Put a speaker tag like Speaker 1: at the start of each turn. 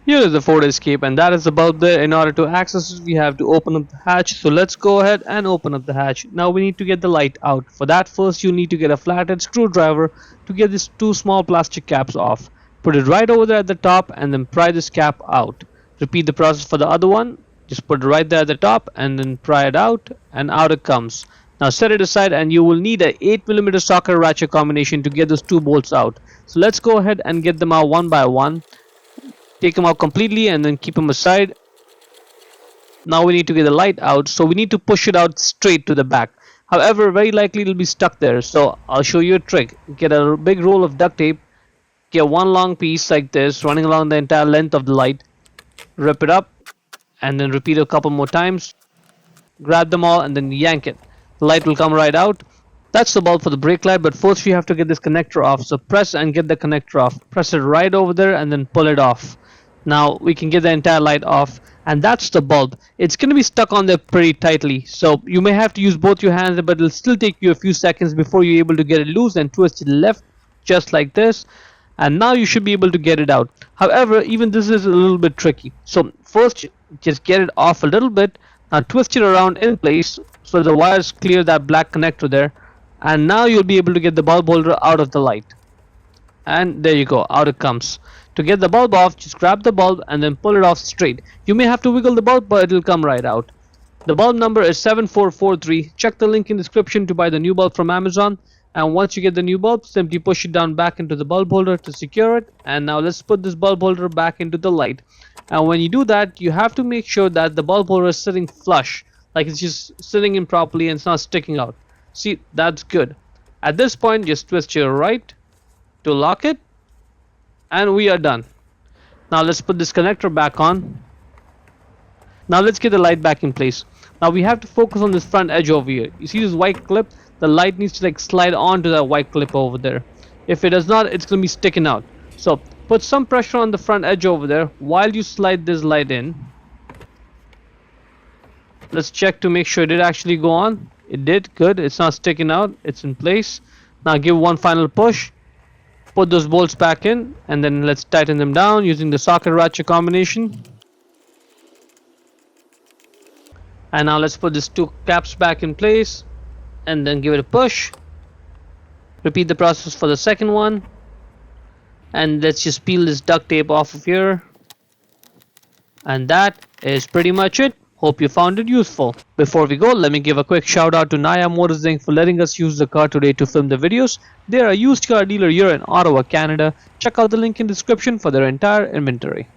Speaker 1: Here is the Ford Escape, and that is the bulb there. In order to access it, we have to open up the hatch. So let's go ahead and open up the hatch. Now we need to get the light out. For that, first you need to get a flathead screwdriver to get these two small plastic caps off. Put it right over there at the top and then pry this cap out. Repeat the process for the other one. Just put it right there at the top and then pry it out, and out it comes. Now set it aside, and you will need a 8mm socket ratchet combination to get those two bolts out. So let's go ahead and get them out one by one. Take them out completely and then keep them aside. Now we need to get the light out, so we need to push it out straight to the back. However, very likely it'll be stuck there, so I'll show you a trick. Get a big roll of duct tape, get one long piece like this running along the entire length of the light, rip it up, and then repeat a couple more times. Grab them all and then yank it. The light will come right out. That's the bulb for the brake light, but first we have to get this connector off. So press and get the connector off. Press it right over there and then pull it off. Now we can get the entire light off, and that's the bulb. It's going to be stuck on there pretty tightly, so you may have to use both your hands, but it'll still take you a few seconds before you're able to get it loose and twist it left just like this, and now you should be able to get it out. However, even this is a little bit tricky, so first just get it off a little bit. Now twist it around in place so the wires clear that black connector there, and now you'll be able to get the bulb holder out of the light. And there you go, out it comes. To get the bulb off, just grab the bulb and then pull it off straight. You may have to wiggle the bulb, but it'll come right out. The bulb number is 7443. Check the link in the description to buy the new bulb from Amazon. And once you get the new bulb, simply push it down back into the bulb holder to secure it. And now let's put this bulb holder back into the light. And when you do that, you have to make sure that the bulb holder is sitting flush, like it's just sitting in properly and it's not sticking out. See, that's good. At this point, just twist your right to lock it, and we are done. Now let's put this connector back on. Now let's get the light back in place. Now we have to focus on this front edge over here. You see this white clip? The light needs to like slide onto that white clip over there. If it does not, it's going to be sticking out. So put some pressure on the front edge over there while you slide this light in. Let's check to make sure it did actually go on. It did. Good. It's not sticking out. It's in place. Now give one final push. Put those bolts back in, and then let's tighten them down using the socket ratchet combination. And now let's put these two caps back in place and then give it a push. Repeat the process for the second one, and let's just peel this duct tape off of here. And that is pretty much it. Hope you found it useful. Before we go, let me give a quick shout out to Naya Motors Inc. for letting us use the car today to film the videos. They are a used car dealer here in Ottawa, Canada. Check out the link in the description for their entire inventory.